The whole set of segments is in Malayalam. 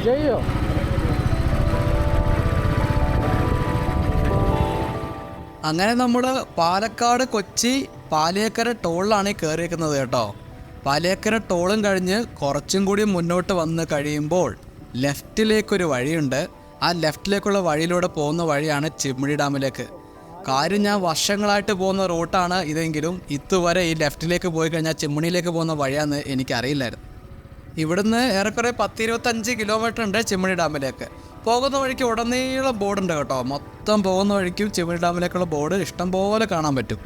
ചെയ്യോ? അങ്ങനെ നമ്മൾ പാലക്കാട് കൊച്ചി പാലിയേക്കര ടോളിലാണ് കയറിയിരിക്കുന്നത് കേട്ടോ. പാലിയേക്കര ടോളും കഴിഞ്ഞ് കുറച്ചും കൂടി മുന്നോട്ട് വന്ന് കഴിയുമ്പോൾ ലെഫ്റ്റിലേക്കൊരു വഴിയുണ്ട്. ആ ലെഫ്റ്റിലേക്കുള്ള വഴിയിലൂടെ പോകുന്ന വഴിയാണ് ചിമ്മിണി ഡാമിലേക്ക്. കാര്യം ഞാൻ വർഷങ്ങളായിട്ട് പോകുന്ന റൂട്ടാണ് ഇതെങ്കിലും ഇതുവരെ ഈ ലെഫ്റ്റിലേക്ക് പോയി കഴിഞ്ഞാൽ ചിമ്മിണിയിലേക്ക് പോകുന്ന വഴിയാണെന്ന് എനിക്കറിയില്ലായിരുന്നു. ഇവിടുന്ന് ഏറെക്കുറെ 10-25 കിലോമീറ്റർ ഉണ്ട് ചിമ്മിണി ഡാമിലേക്ക്. പോകുന്ന വഴിക്ക് ഉടനീളം ബോർഡുണ്ട് കേട്ടോ. മൊത്തം പോകുന്ന വഴിക്കും ചിമ്മിണി ഡാമിലേക്കുള്ള ബോർഡ് ഇഷ്ടംപോലെ കാണാൻ പറ്റും.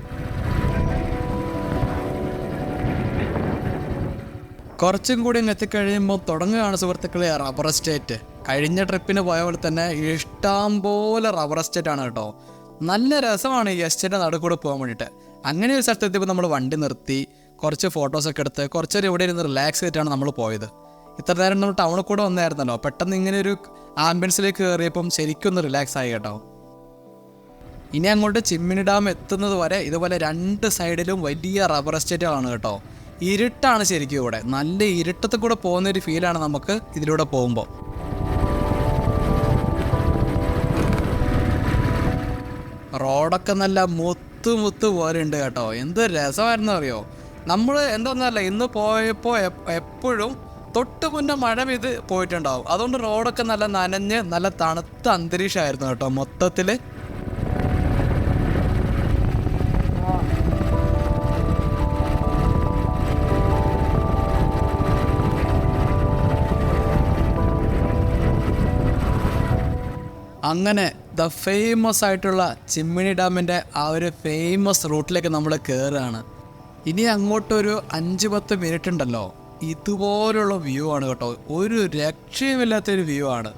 കുറച്ചും കൂടി എത്തിക്കഴിയുമ്പോൾ തുടങ്ങുകയാണ് സുഹൃത്തുക്കളെ റബ്ബർ എസ്റ്റേറ്റ്. കഴിഞ്ഞ ട്രിപ്പിന് പോയ പോലെ തന്നെ ഇഷ്ടംപോലെ റബ്ബർ എസ്റ്റേറ്റ് ആണ് കേട്ടോ. നല്ല രസമാണ് ഈ എസ്റ്റേറ്റ് നടുക്കൂടെ പോകാൻ വേണ്ടിയിട്ട്. അങ്ങനെ ഒരു സ്ഥലത്തെത്തിയപ്പോൾ നമ്മൾ വണ്ടി നിർത്തി കുറച്ച് ഫോട്ടോസൊക്കെ എടുത്ത് കുറച്ചൊരു ഇവിടെ ഇരുന്ന് റിലാക്സ് ചെയ്തിട്ടാണ് നമ്മൾ പോയത്. ഇത്ര നേരം നമ്മൾ ടൗണിൽ കൂടെ വന്നായിരുന്നല്ലോ, പെട്ടെന്ന് ഇങ്ങനെ ഒരു ആംബിയൻസിലേക്ക് കയറിയപ്പം ശരിക്കും ഒന്ന് റിലാക്സ് ആയി കേട്ടോ. ഇനി അങ്ങോട്ട് ചിമ്മിണി ഡാം എത്തുന്നത് വരെ ഇതുപോലെ 2 സൈഡിലും വലിയ റബ്ബർ എസ്റ്റേറ്റുകളാണ് കേട്ടോ. ഇരുട്ടാണ് ശരിക്കും ഇവിടെ. നല്ല ഇരുട്ടത്തിൽ കൂടെ പോകുന്നൊരു ഫീലാണ് നമുക്ക് ഇതിലൂടെ പോകുമ്പോൾ. റോഡൊക്കെ നല്ല മുത്ത് പോലെ ഉണ്ട് കേട്ടോ. എന്ത് രസമായിരുന്നു അറിയോ. നമ്മൾ എന്താണെന്നല്ല ഇന്ന് പോയപ്പോൾ എപ്പോഴും തൊട്ട് മുന്നേ മഴ പെയ്ത് പോയിട്ടുണ്ടാവും. അതുകൊണ്ട് റോഡൊക്കെ നല്ല നനഞ്ഞ് നല്ല തണുത്ത അന്തരീക്ഷമായിരുന്നു കേട്ടോ മൊത്തത്തിൽ. അങ്ങനെ ദ ഫേമസ് ആയിട്ടുള്ള ചിമ്മിണി ഡാമിൻ്റെ ആ ഒരു ഫേമസ് റൂട്ടിലേക്ക് നമ്മൾ കയറുകയാണ്. ഇനി അങ്ങോട്ടൊരു 5-10 മിനിറ്റ് ഉണ്ടല്ലോ, ഇതുപോലുള്ള വ്യൂ ആണ് കേട്ടോ. ഒരു രക്ഷയുമില്ലാത്തൊരു വ്യൂ ആണ്.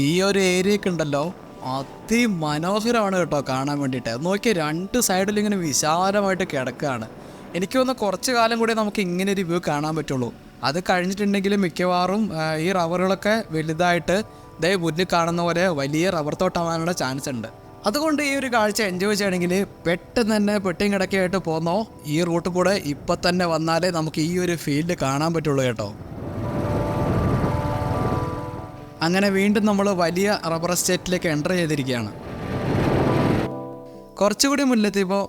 ഈ ഒരു ഏരിയയൊക്കെ ഉണ്ടല്ലോ അതിമനോഹരമാണ് കേട്ടോ കാണാൻ വേണ്ടിയിട്ട്. നോക്കിയാൽ 2 സൈഡിൽ ഇങ്ങനെ വിശാലമായിട്ട് കിടക്കുകയാണ്. എനിക്ക് തോന്നുന്നു കുറച്ച് കാലം കൂടി നമുക്ക് ഇങ്ങനെ ഒരു വ്യൂ കാണാൻ പറ്റുള്ളൂ. അത് കഴിഞ്ഞിട്ടുണ്ടെങ്കിൽ മിക്കവാറും ഈ റബ്ബറുകളൊക്കെ വലുതായിട്ട് മുന്നിൽ കാണുന്ന പോലെ വലിയ റബ്ബർ തോട്ടമാകാനുള്ള ചാൻസ് ഉണ്ട്. അതുകൊണ്ട് ഈ ഒരു കാഴ്ച എൻജോയ് ചെയ്യണമെങ്കിൽ പെട്ടെന്ന് തന്നെ പെട്ടിയും കിടക്കയായിട്ട് പോന്നോ ഈ റൂട്ട് കൂടെ ഇപ്പം തന്നെ വന്നാലേ നമുക്ക് ഈ ഒരു ഫീൽഡ് കാണാൻ പറ്റുള്ളൂ കേട്ടോ. അങ്ങനെ വീണ്ടും നമ്മൾ വലിയ റബ്ബർ എസ്റ്റേറ്റിലേക്ക് എൻ്റർ ചെയ്തിരിക്കുകയാണ്. കുറച്ചുകൂടി മുന്നിലെത്തിയപ്പോൾ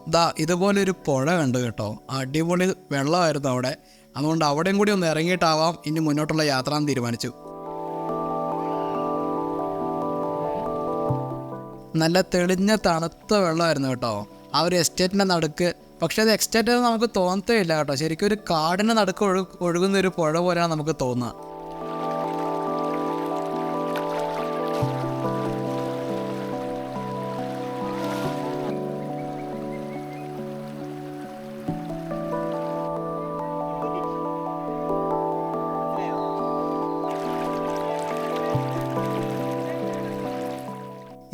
ഇതുപോലൊരു പുഴ കണ്ടു കേട്ടോ. അടിപൊളി വെള്ളമായിരുന്നു അവിടെ. അതുകൊണ്ട് അവിടെയും കൂടി ഒന്ന് ഇറങ്ങിയിട്ടാവാം ഇനി മുന്നോട്ടുള്ള യാത്ര തീരുമാനിച്ചു. നല്ല തെളിഞ്ഞ തണുത്ത വെള്ളമായിരുന്നു കേട്ടോ ആ ഒരു എസ്റ്റേറ്റിൻ്റെ നടുക്ക്. പക്ഷേ അത് എസ്റ്റേറ്റ് നമുക്ക് തോന്നത്തേയില്ല കേട്ടോ. ശരിക്കും ഒരു കാടിൻ്റെ നടുക്ക് ഒഴുകുന്ന ഒരു പുഴ പോലെയാണ് നമുക്ക് തോന്നുക.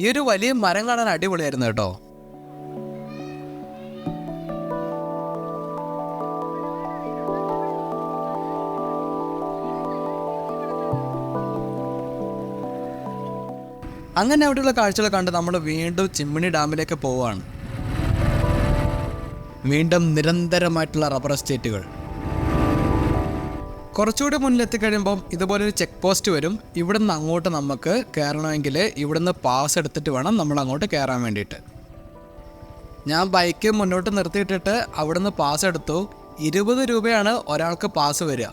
ഈ ഒരു വലിയ മരം കാണാൻ അടിപൊളിയായിരുന്നു കേട്ടോ. അങ്ങനെ അവിടെയുള്ള കാഴ്ചകൾ കണ്ട് നമ്മൾ വീണ്ടും ചിമ്മിണി ഡാമിലേക്ക് പോവുകയാണ്. വീണ്ടും നിരന്തരമായിട്ടുള്ള റബ്ബർ എസ്റ്റേറ്റുകൾ. കുറച്ചുകൂടി മുന്നിലെത്തിക്കഴിയുമ്പം ഇതുപോലൊരു ചെക്ക് പോസ്റ്റ് വരും. ഇവിടുന്ന് അങ്ങോട്ട് നമുക്ക് കയറണമെങ്കിൽ ഇവിടുന്ന് പാസ് എടുത്തിട്ട് വേണം നമ്മൾ അങ്ങോട്ട് കയറാൻ വേണ്ടിയിട്ട്. ഞാൻ ബൈക്ക് മുന്നോട്ട് നിർത്തിയിട്ടിട്ട് അവിടുന്ന് പാസ് എടുത്തു. 20 രൂപയാണ് ഒരാൾക്ക് പാസ് വരിക.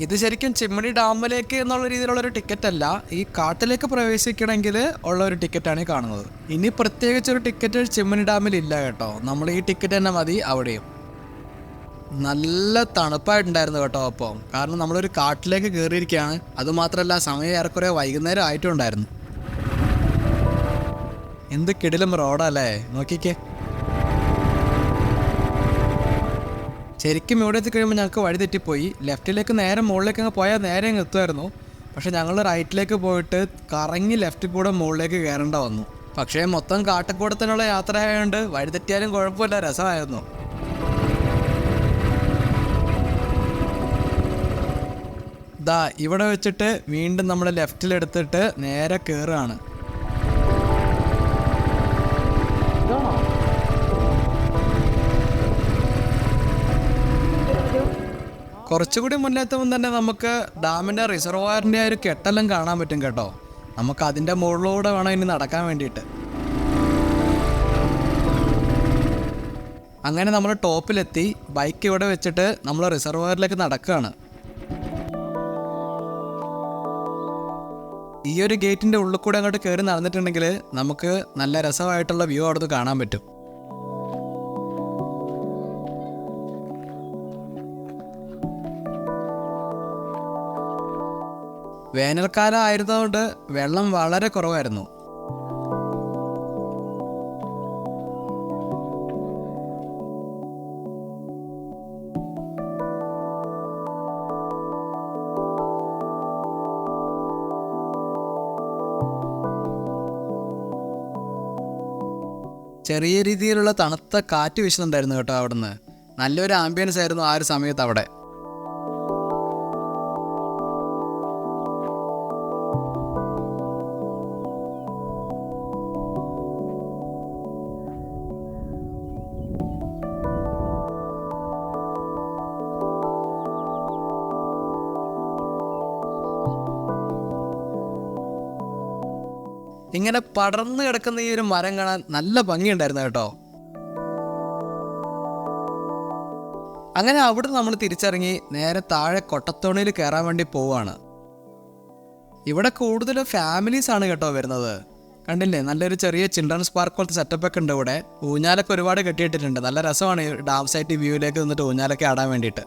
ഇത് ശരിക്കും ചിമ്മിണി ഡാമിലേക്ക് എന്നുള്ള രീതിയിലുള്ളൊരു ടിക്കറ്റ് അല്ല, ഈ കാട്ടിലേക്ക് പ്രവേശിക്കണമെങ്കിൽ ഉള്ള ഒരു ടിക്കറ്റാണ് ഈ കാണുന്നത്. ഇനി പ്രത്യേകിച്ചൊരു ടിക്കറ്റ് ചിമ്മിണി ഡാമിൽ ഇല്ല കേട്ടോ. നമ്മൾ ഈ ടിക്കറ്റ് തന്നെ മതി അവിടെയും. നല്ല തണുപ്പായിട്ടുണ്ടായിരുന്നു കേട്ടോ. അപ്പം കാരണം നമ്മളൊരു കാട്ടിലേക്ക് കയറിയിരിക്കുകയാണ്. അതുമാത്രമല്ല സമയം ഏറെക്കുറെ വൈകുന്നേരം ആയിട്ടുണ്ടായിരുന്നു. എന്ത് കിടിലം റോഡല്ലേ, നോക്കിക്കേ. ശരിക്കും ഇവിടെ എത്തി കഴിയുമ്പോൾ ഞങ്ങൾക്ക് വഴി തെറ്റിപ്പോയി. ലെഫ്റ്റിലേക്ക് നേരെ മുകളിലേക്ക് അങ്ങ് പോയാൽ നേരെ അങ്ങ് എത്തുമായിരുന്നു. പക്ഷെ ഞങ്ങൾ റൈറ്റിലേക്ക് പോയിട്ട് കറങ്ങി ലെഫ്റ്റിൽ കൂടെ മുകളിലേക്ക് കയറേണ്ട വന്നു. പക്ഷേ മൊത്തം കാട്ടക്കൂടത്തിനുള്ള യാത്ര ആയതുകൊണ്ട് വഴി തെറ്റിയാലും കുഴപ്പമില്ല, രസമായിരുന്നു. ദാ ഇവിടെ വെച്ചിട്ട് വീണ്ടും നമ്മൾ ലെഫ്റ്റിലെടുത്തിട്ട് നേരെ കയറുകയാണ്. കുറച്ചുകൂടി മുന്നേറ്റവും തന്നെ നമുക്ക് ഡാമിൻ്റെ റിസർവോയറിൻ്റെ ഒരു കെട്ടെല്ലാം കാണാൻ പറ്റും കേട്ടോ. നമുക്ക് അതിൻ്റെ മുകളിലൂടെ വേണം ഇനി നടക്കാൻ വേണ്ടിയിട്ട്. അങ്ങനെ നമ്മൾ ടോപ്പിലെത്തി. ബൈക്ക് ഇവിടെ വെച്ചിട്ട് നമ്മൾ റിസർവോയറിലേക്ക് നടക്കുകയാണ്. ഈ ഒരു ഗേറ്റിൻ്റെ ഉള്ളിൽ കൂടെ അങ്ങോട്ട് കയറി നടന്നിട്ടുണ്ടെങ്കിൽ നമുക്ക് നല്ല രസമായിട്ടുള്ള വ്യൂ അവിടുന്ന് കാണാൻ പറ്റും. വേനൽക്കാലം ആയിരുന്നതുകൊണ്ട് വെള്ളം വളരെ കുറവായിരുന്നു. ചെറിയ രീതിയിലുള്ള തണുത്ത കാറ്റ് വീശുന്നുണ്ടായിരുന്നു കേട്ടോ അവിടുന്ന്. നല്ലൊരു ആംബിയൻസ് ആയിരുന്നു ആ ഒരു സമയത്ത് അവിടെ. ഇങ്ങനെ പടർന്നു കിടക്കുന്ന ഈ ഒരു മരം കാണാൻ നല്ല ഭംഗിയുണ്ടായിരുന്നു കേട്ടോ. അങ്ങനെ അവിടെ നമ്മൾ തിരിച്ചിറങ്ങി നേരെ താഴെ കൊട്ടത്തോണിയിൽ കയറാൻ വേണ്ടി പോവാണ്. ഇവിടെ കൂടുതൽ ഫാമിലീസ് ആണ് കേട്ടോ വരുന്നത്. കണ്ടില്ലേ, നല്ലൊരു ചെറിയ ചിൽഡ്രൻസ് പാർക്ക് പോലത്തെ സെറ്റപ്പൊക്കെ ഉണ്ട് ഇവിടെ. ഊഞ്ഞാലൊക്കെ ഒരുപാട് കെട്ടിയിട്ടിട്ടുണ്ട്. നല്ല രസമാണ് ഈ ഡാം സൈറ്റ് വ്യൂവിലേക്ക് നിന്നിട്ട് ഊഞ്ഞാലൊക്കെ ആടാൻ വേണ്ടിയിട്ട്.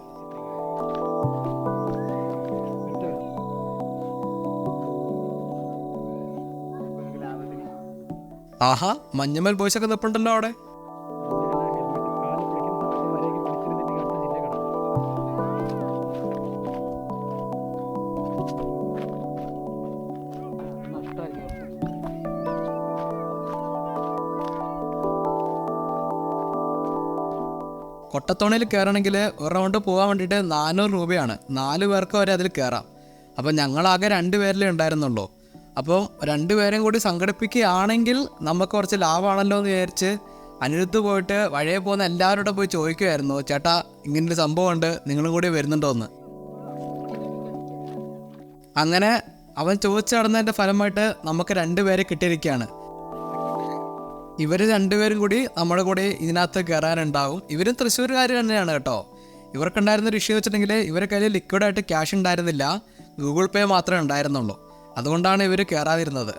ആഹാ, മഞ്ഞമ്മൽ ബോയ്സ് ഒക്കെ നിൽപ്പുണ്ടല്ലോ അവിടെ. കൊട്ടത്തോണിയിൽ കയറണമെങ്കിൽ ഒരു റൗണ്ട് പോകാൻ വേണ്ടിയിട്ട് 400 രൂപയാണ്. 4 പേർക്ക് വരെ അതിൽ കയറാം. അപ്പം ഞങ്ങളാകെ 2 പേരിലേ ഉണ്ടായിരുന്നുള്ളൂ. അപ്പോൾ 2 പേരെയും കൂടി സംഘടിപ്പിക്കുകയാണെങ്കിൽ നമുക്ക് കുറച്ച് ലാഭമാണല്ലോ എന്ന് വിചാരിച്ച് അനിരുദ്ധ് പോയിട്ട് വഴിയെ പോകുന്ന എല്ലാവരോടും പോയി ചോദിക്കുമായിരുന്നു, ചേട്ടാ ഇങ്ങനൊരു സംഭവമുണ്ട്, നിങ്ങളും കൂടി വരുന്നുണ്ടോ എന്ന്. അങ്ങനെ അവൻ ചോദിച്ചു നടന്നതിൻ്റെ ഫലമായിട്ട് നമുക്ക് 2 പേരെ കിട്ടിയിരിക്കുകയാണ്. ഇവർ 2 പേരും കൂടി നമ്മുടെ കൂടെ ഇതിനകത്ത് കയറാനുണ്ടാവും. ഇവരും തൃശ്ശൂർകാർ തന്നെയാണ് കേട്ടോ. ഇവർക്കുണ്ടായിരുന്നൊരു ഇഷ്യൂ വെച്ചിട്ടുണ്ടെങ്കിൽ ഇവരുടെ കയ്യിൽ ലിക്വിഡായിട്ട് ക്യാഷ് ഉണ്ടായിരുന്നില്ല, ഗൂഗിൾ പേ മാത്രമേ ഉണ്ടായിരുന്നുള്ളൂ. അതുകൊണ്ടാണ് ഇവർ കയറാതിരുന്നത്.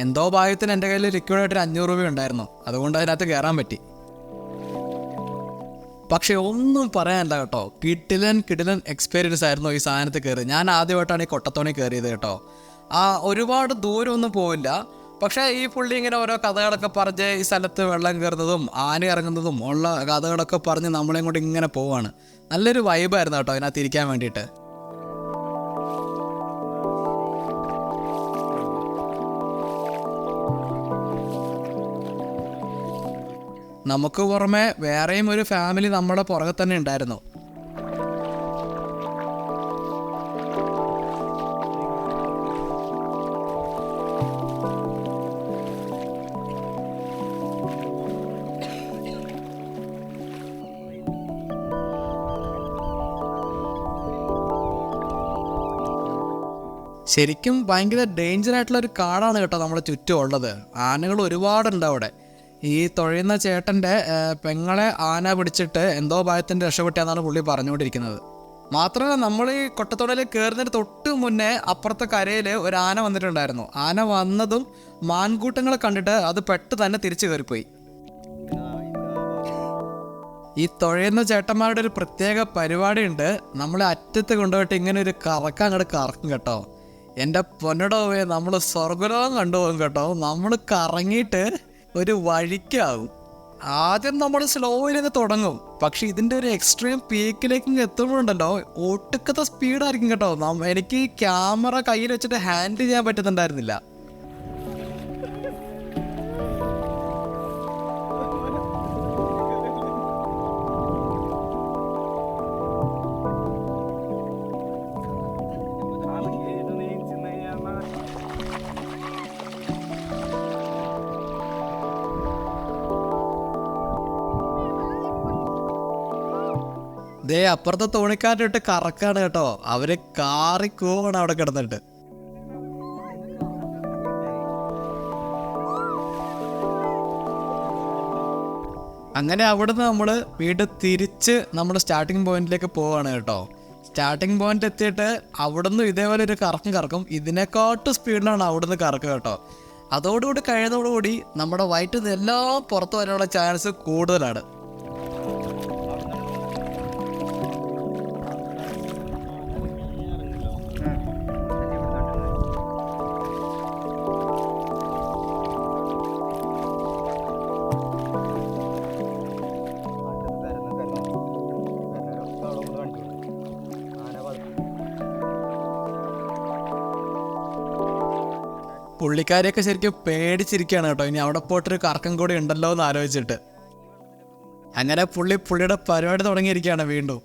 എന്തോ ഭാഗ്യത്തിന് എൻ്റെ കയ്യിൽ ലിക്വിഡായിട്ട് 500 രൂപ ഉണ്ടായിരുന്നു. അതുകൊണ്ട് അതിനകത്ത് കയറാൻ പറ്റി. പക്ഷേ ഒന്നും പറയാനില്ല കേട്ടോ. കിടിലൻ എക്സ്പീരിയൻസ് ആയിരുന്നു ഈ സാധനത്തിൽ കയറി. ഞാൻ ആദ്യമായിട്ടാണ് ഈ കൊട്ടത്തോണി കയറിയത് കേട്ടോ. ഒരുപാട് ദൂരമൊന്നും പോവില്ല. പക്ഷേ ഈ പുള്ളി ഇങ്ങനെ ഓരോ കഥകളൊക്കെ പറഞ്ഞ് ഈ സ്ഥലത്ത് വെള്ളം കയറുന്നതും ആന ഇറങ്ങുന്നതും ഉള്ള കഥകളൊക്കെ പറഞ്ഞ് നമ്മളെയും കൊണ്ട് ഇങ്ങനെ പോവാണ്. നല്ലൊരു വൈബായിരുന്നു കേട്ടോ അതിനകത്ത് ഇരിക്കാൻ വേണ്ടിയിട്ട്. നമുക്ക് പുറമെ വേറെയും ഒരു ഫാമിലി നമ്മുടെ പുറകെ തന്നെ ഉണ്ടായിരുന്നു. ശരിക്കും ഭയങ്കര ഡേഞ്ചറായിട്ടുള്ളൊരു കാടാണ് കേട്ടോ നമ്മുടെ ചുറ്റും ഉള്ളത്. ആനകൾ ഒരുപാടുണ്ട് അവിടെ. ഈ തുഴയുന്ന ചേട്ടൻ്റെ പെങ്ങളെ ആന പിടിച്ചിട്ട് എന്തോ ഭയത്തിൻ്റെ രക്ഷപ്പെട്ടാന്നാണ് പുള്ളി പറഞ്ഞുകൊണ്ടിരിക്കുന്നത്. മാത്രമല്ല, നമ്മൾ ഈ കൊട്ടത്തോടയിൽ കയറുന്നതിന് തൊട്ട് മുന്നേ അപ്പുറത്തെ കരയിൽ ഒരു ആന വന്നിട്ടുണ്ടായിരുന്നു. ആന വന്നതും മാൻകൂട്ടങ്ങളെ കണ്ടിട്ട് അത് പെട്ട് തന്നെ തിരിച്ചു കയറിപ്പോയി. ഈ തുഴയുന്ന ചേട്ടന്മാരുടെ ഒരു പ്രത്യേക പരിപാടിയുണ്ട്. നമ്മളെ അറ്റത്ത് കൊണ്ടുപോയിട്ട് ഇങ്ങനെ ഒരു കറക്കം അങ്ങോട്ട് കറക്കും കേട്ടോ. എൻ്റെ പൊന്നടോവേ, നമ്മൾ സ്വർഗലോകം കണ്ടുപോകും കേട്ടോ. നമ്മൾ കറങ്ങിയിട്ട് ഒരു വഴിക്കാവും. ആദ്യം നമ്മൾ സ്ലോയിലൊക്കെ തുടങ്ങും, പക്ഷെ ഇതിൻ്റെ ഒരു എക്സ്ട്രീം പീക്കിലേക്ക് എത്തുമ്പോഴുണ്ടല്ലോ ഒട്ടുക്കത്തെ സ്പീഡായിരിക്കും കേട്ടോ. എനിക്ക് ക്യാമറ കയ്യിൽ വെച്ചിട്ട് ഹാൻഡിൽ ചെയ്യാൻ പറ്റുന്നുണ്ടായിരുന്നില്ല. ദേ അപ്പുറത്തെ തോണിക്കാരിട്ട് കറക്കാണ് കേട്ടോ. അവര് കാറിക്കോവാണ് അവിടെ കിടന്നിട്ട്. അങ്ങനെ അവിടുന്ന് നമ്മൾ വീണ്ടും തിരിച്ച് നമ്മുടെ സ്റ്റാർട്ടിങ് പോയിന്റിലേക്ക് പോവാണ് കേട്ടോ. സ്റ്റാർട്ടിങ് പോയിന്റ് എത്തിയിട്ട് അവിടുന്ന് ഇതേപോലെ ഒരു കറക്കും. ഇതിനെക്കാട്ടും സ്പീഡിലാണ് അവിടുന്ന് കറക്കുക കേട്ടോ. അതോടുകൂടി കഴിയുന്നതോടുകൂടി നമ്മുടെ വയറ്റിൽ നിന്ന് എല്ലാം പുറത്തു വരാനുള്ള ചാൻസ് കൂടുതലാണ്. പുള്ളിക്കാരിയൊക്കെ ശരിക്കും പേടിച്ചിരിക്കുകയാണ് കേട്ടോ. ഇനി അവിടെ പോയിട്ടൊരു കറക്കം കൂടി ഉണ്ടല്ലോ എന്ന് ആലോചിച്ചിട്ട്. അങ്ങനെ പുള്ളിയുടെ പരിപാടി തുടങ്ങിയിരിക്കുകയാണ് വീണ്ടും.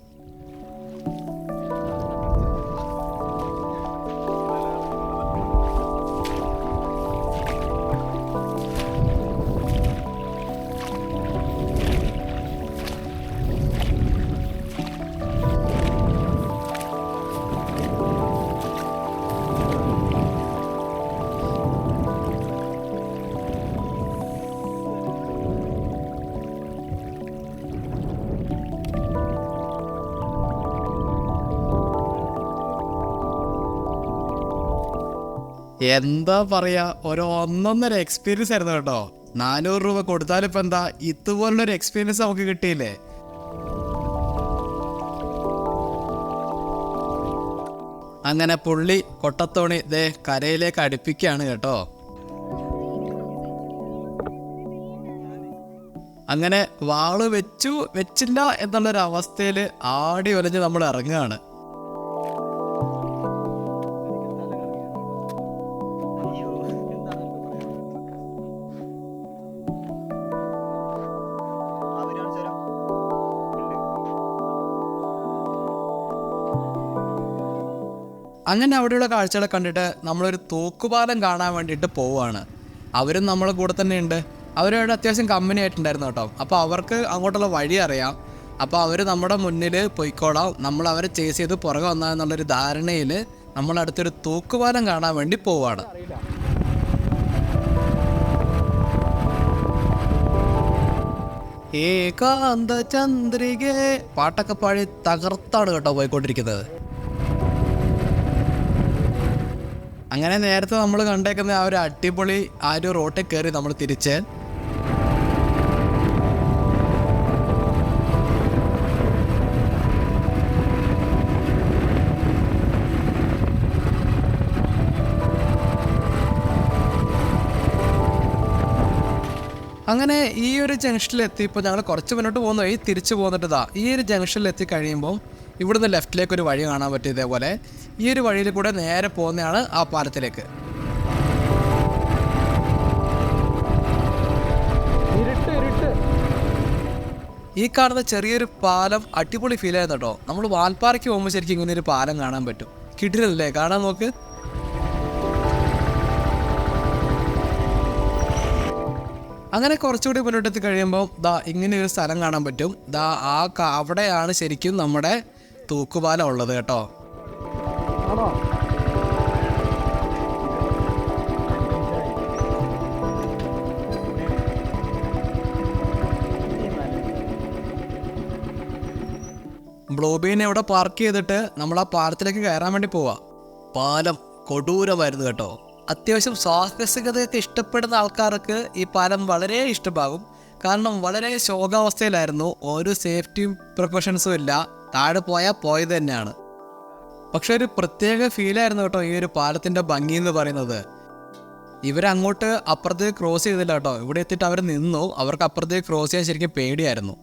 എന്താ പറയാ, ഒരു ഒന്നൊന്നര എക്സ്പീരിയൻസ് ആയിരുന്നു കേട്ടോ. 400 രൂപ കൊടുത്താലിപ്പോൾ എന്താ, ഇതുപോലുള്ളൊരു എക്സ്പീരിയൻസ് നമുക്ക് കിട്ടിയില്ലേ. അങ്ങനെ പുള്ളി കൊട്ടത്തോണി ദേ കരയിലേക്ക് അടുപ്പിക്കുകയാണ് കേട്ടോ. അങ്ങനെ വാള് വെച്ചില്ല എന്നുള്ളൊരു അവസ്ഥയിൽ ആടി ഒലഞ്ഞ് നമ്മൾ ഇറങ്ങുകയാണ്. അങ്ങനെ അവിടെയുള്ള കാഴ്ചകളെ കണ്ടിട്ട് നമ്മളൊരു തൂക്കുപാലം കാണാൻ വേണ്ടിയിട്ട് പോവുകയാണ്. അവരും നമ്മളെ കൂടെ തന്നെ ഉണ്ട്. അവരോട് അത്യാവശ്യം കമ്പനി ആയിട്ടുണ്ടായിരുന്നു കേട്ടോ. അപ്പോൾ അവർക്ക് അങ്ങോട്ടുള്ള വഴി അറിയാം. അപ്പോൾ അവർ നമ്മുടെ മുന്നിൽ പോയിക്കോളാം, നമ്മൾ അവരെ ചേസ് ചെയ്ത് പുറകെ വന്നാന്നുള്ളൊരു ധാരണയിൽ നമ്മളടുത്തൊരു തൂക്കുപാലം കാണാൻ വേണ്ടി പോവുകയാണ്. ഏകാന്ത ചന്ദ്രികേ പാട്ടൊക്കെ പാടി തകർത്താണ് കേട്ടോ പോയിക്കൊണ്ടിരിക്കുന്നത്. അങ്ങനെ നേരത്തെ നമ്മൾ കണ്ടേക്കുന്ന ആ ഒരു അടിപൊളി ആ ഒരു റോട്ടിൽ കയറി നമ്മൾ തിരിച്ച് അങ്ങനെ ഈ ഒരു ജംഗ്ഷനിലെത്തി. ഇപ്പോൾ ഞങ്ങൾ കുറച്ച് മുന്നോട്ട് പോകുന്ന വഴി തിരിച്ചു പോന്നിട്ടതാ ഈ ഒരു ജംഗ്ഷനിലെത്തി കഴിയുമ്പോൾ ഇവിടുന്ന് ലെഫ്റ്റിലേക്ക് ഒരു വഴി കാണാൻ പറ്റും. ഇതേപോലെ ഈ ഒരു വഴിയിൽ കൂടെ നേരെ പോകുന്നതാണ് ആ പാലത്തിലേക്ക്. ഈ കാണുന്ന ചെറിയൊരു പാലം അടിപൊളി ഫീൽ ആയിരുന്നു കേട്ടോ. നമ്മൾ വാൽപ്പാറയ്ക്ക് പോകുമ്പോൾ ശരിക്കും ഇങ്ങനെ ഒരു പാലം കാണാൻ പറ്റും. കിട്ടില്ലല്ലേ കാണാൻ നോക്ക്. അങ്ങനെ കുറച്ചുകൂടി മുന്നോട്ടെത്തി കഴിയുമ്പോൾ ദാ ഇങ്ങനെ ഒരു സ്ഥലം കാണാൻ പറ്റും. ദാ അവിടെയാണ് ശരിക്കും നമ്മുടെ തൂക്കുപാലം ഉള്ളത് കേട്ടോ. ബ്ലോബീനെ ഇവിടെ പാർക്ക് ചെയ്തിട്ട് നമ്മൾ ആ പാലത്തിലേക്ക് കയറാൻ വേണ്ടി പോവാ. പാലം കൊടൂരമായിരുന്നു കേട്ടോ. അത്യാവശ്യം സാഹസികതയൊക്കെ ഇഷ്ടപ്പെടുന്ന ആൾക്കാർക്ക് ഈ പാലം വളരെ ഇഷ്ടമാകും. കാരണം വളരെ ശോകാവസ്ഥയിലായിരുന്നു. ഒരു സേഫ്റ്റി പ്രിക്കോഷൻസും ഇല്ല. താഴെ പോയാൽ പോയത് തന്നെയാണ്. പക്ഷെ ഒരു പ്രത്യേക ഫീലായിരുന്നു കേട്ടോ ഈ ഒരു പാലത്തിൻ്റെ ഭംഗി എന്ന് പറയുന്നത്. ഇവരങ്ങോട്ട് അപ്പുറത്തേക്ക് ക്രോസ് ചെയ്തില്ല കേട്ടോ. ഇവിടെ എത്തിയിട്ട് അവർ നിന്നു. അവർക്ക് അപ്പുറത്തേക്ക് ക്രോസ് ചെയ്യാൻ ശരിക്കും പേടിയായിരുന്നു.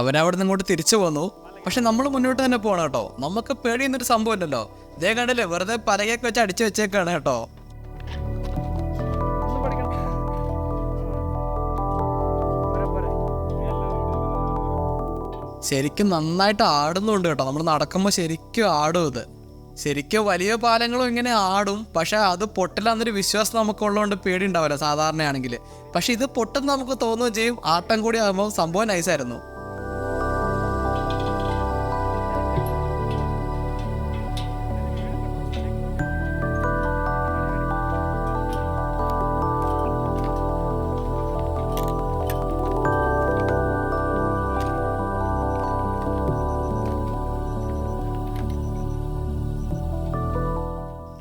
അവരവിടെ നിന്ന് ഇങ്ങോട്ട് തിരിച്ചു പോന്നു. പക്ഷെ നമ്മൾ മുന്നോട്ട് തന്നെ പോകണം കേട്ടോ. നമുക്ക് പേടിയെന്നൊരു സംഭവമില്ലല്ലോ. ഇതേ കണ്ടില്ലേ, വെറുതെ പലകയൊക്കെ വെച്ച് അടിച്ചു വെച്ചേക്കാണ് കേട്ടോ. ശരിക്കും നന്നായിട്ട് ആടുന്നുണ്ട് കേട്ടോ. നമ്മൾ നടക്കുമ്പോൾ ശരിക്കും ആടും. ഇത് ശരിക്കും വലിയ പാലങ്ങളും ഇങ്ങനെ ആടും. പക്ഷെ അത് പൊട്ടില്ലാന്നൊരു വിശ്വാസം നമുക്കുള്ളതുകൊണ്ട് പേടി ഉണ്ടാവില്ല സാധാരണയാണെങ്കിൽ. പക്ഷെ ഇത് പൊട്ടെന്ന് നമുക്ക് തോന്നുകയും ചെയ്യും. ആട്ടം കൂടി ആകുമ്പോൾ സംഭവം നൈസായിരുന്നു.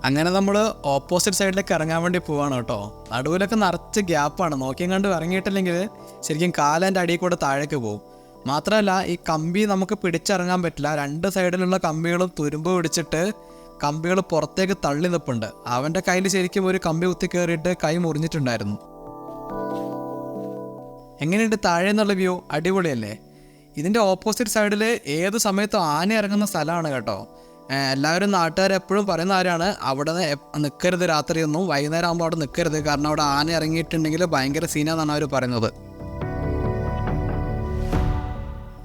അങ്ങനെ നമ്മൾ ഓപ്പോസിറ്റ് സൈഡിലേക്ക് ഇറങ്ങാൻ വേണ്ടി പോവാണ് കേട്ടോ. നടുവിലൊക്കെ നിറച്ച് ഗ്യാപ്പാണ്. നോക്കിയും കണ്ട് ഇറങ്ങിയിട്ടില്ലെങ്കിൽ ശരിക്കും കാലിൻ്റെ അടിയിൽ കൂടെ താഴേക്ക് പോകും. മാത്രമല്ല ഈ കമ്പി നമുക്ക് പിടിച്ചിറങ്ങാൻ പറ്റില്ല. രണ്ട് സൈഡിലുള്ള കമ്പികളും തുരുമ്പ് പിടിച്ചിട്ട് കമ്പികൾ പുറത്തേക്ക് തള്ളി നിൽപ്പുണ്ട്. അവൻ്റെ കയ്യിൽ ശരിക്കും ഒരു കമ്പി കുത്തി കയറിയിട്ട് കൈ മുറിഞ്ഞിട്ടുണ്ടായിരുന്നു. എങ്ങനെയുണ്ട് താഴെ നിന്നുള്ള വ്യൂ? അടിപൊളിയല്ലേ? ഇതിൻ്റെ ഓപ്പോസിറ്റ് സൈഡിൽ ഏത് സമയത്തും ആന ഇറങ്ങുന്ന സ്ഥലമാണ് കേട്ടോ. എല്ലാവരും നാട്ടുകാരെപ്പോഴും പറയുന്ന ആരാണ് അവിടെ നിൽക്കരുത് രാത്രിയൊന്നും. വൈകുന്നേരം ആകുമ്പോൾ അവിടെ നിൽക്കരുത്. കാരണം അവിടെ ആന ഇറങ്ങിയിട്ടുണ്ടെങ്കിൽ ഭയങ്കര സീനാന്നാണ് അവർ പറയുന്നത്.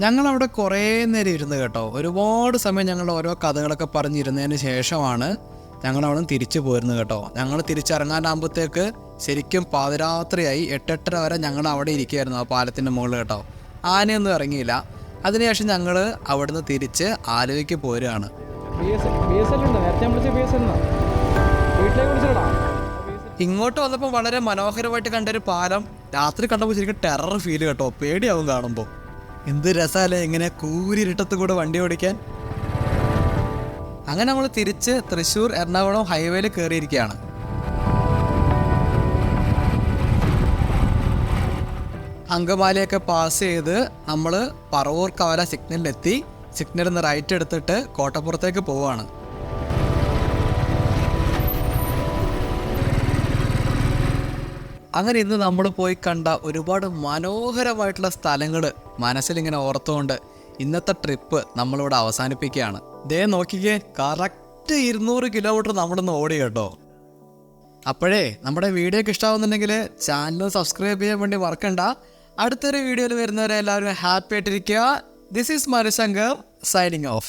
ഞങ്ങളവിടെ കുറേ നേരം ഇരുന്ന് കേട്ടോ. ഒരുപാട് സമയം ഞങ്ങൾ ഓരോ കഥകളൊക്കെ പറഞ്ഞിരുന്നതിന് ശേഷമാണ് ഞങ്ങളവിടെ തിരിച്ചു പോരുന്നത് കേട്ടോ. ഞങ്ങൾ തിരിച്ചിറങ്ങാനാകുമ്പോഴത്തേക്ക് ശരിക്കും പാതിരാത്രിയായി. 8-8:30 വരെ ഞങ്ങൾ അവിടെ ഇരിക്കുമായിരുന്നു ആ പാലത്തിൻ്റെ മുകളിൽ കേട്ടോ. ആനയൊന്നും ഇറങ്ങിയില്ല. അതിനുശേഷം ഞങ്ങൾ അവിടുന്ന് തിരിച്ച് ആലുവയ്ക്ക് പോരുകയാണ്. ഇങ്ങോട്ട് വന്നപ്പോൾ വളരെ മനോഹരമായിട്ട് കണ്ടൊരു പാലം. രാത്രി കണ്ടപ്പോൾ ശരിക്കും ടെറർ ഫീൽ കേട്ടോ. പേടിയാവും കാണുമ്പോൾ. എന്ത് രസമല്ലേ ഇങ്ങനെ കൂരിരുട്ടത്ത് കൂടെ വണ്ടി ഓടിക്കാൻ. അങ്ങനെ നമ്മൾ തിരിച്ച് തൃശ്ശൂർ എറണാകുളം ഹൈവേയിൽ കയറിയിരിക്കുകയാണ്. അങ്കമാലിയൊക്കെ പാസ് ചെയ്ത് നമ്മൾ പറവൂർ കവല സിഗ്നലിലെത്തി. സിഗ്നലിൽ നിന്ന് റൈറ്റ് എടുത്തിട്ട് കോട്ടപ്പുറത്തേക്ക് പോവുകയാണ്. അങ്ങനെ ഇന്ന് നമ്മൾ പോയി കണ്ട ഒരുപാട് മനോഹരമായിട്ടുള്ള സ്ഥലങ്ങൾ മനസ്സിലിങ്ങനെ ഓർത്തുകൊണ്ട് ഇന്നത്തെ ട്രിപ്പ് നമ്മളിവിടെ അവസാനിപ്പിക്കുകയാണ്. ദേ നോക്കിക്കേ, കറക്റ്റ് 200 കിലോമീറ്റർ നമ്മളിന്ന് ഓടി കേട്ടോ. അപ്പോഴേ നമ്മുടെ വീഡിയോ ഒക്കെ ഇഷ്ടമാവുന്നുണ്ടെങ്കിൽ ചാനൽ സബ്സ്ക്രൈബ് ചെയ്യാൻ വേണ്ടി മറക്കണ്ട. അടുത്തൊരു വീഡിയോയിൽ വരുന്നവരെ എല്ലാവരും ഹാപ്പി ആയിട്ടിരിക്കുക. This is Marisangam signing off.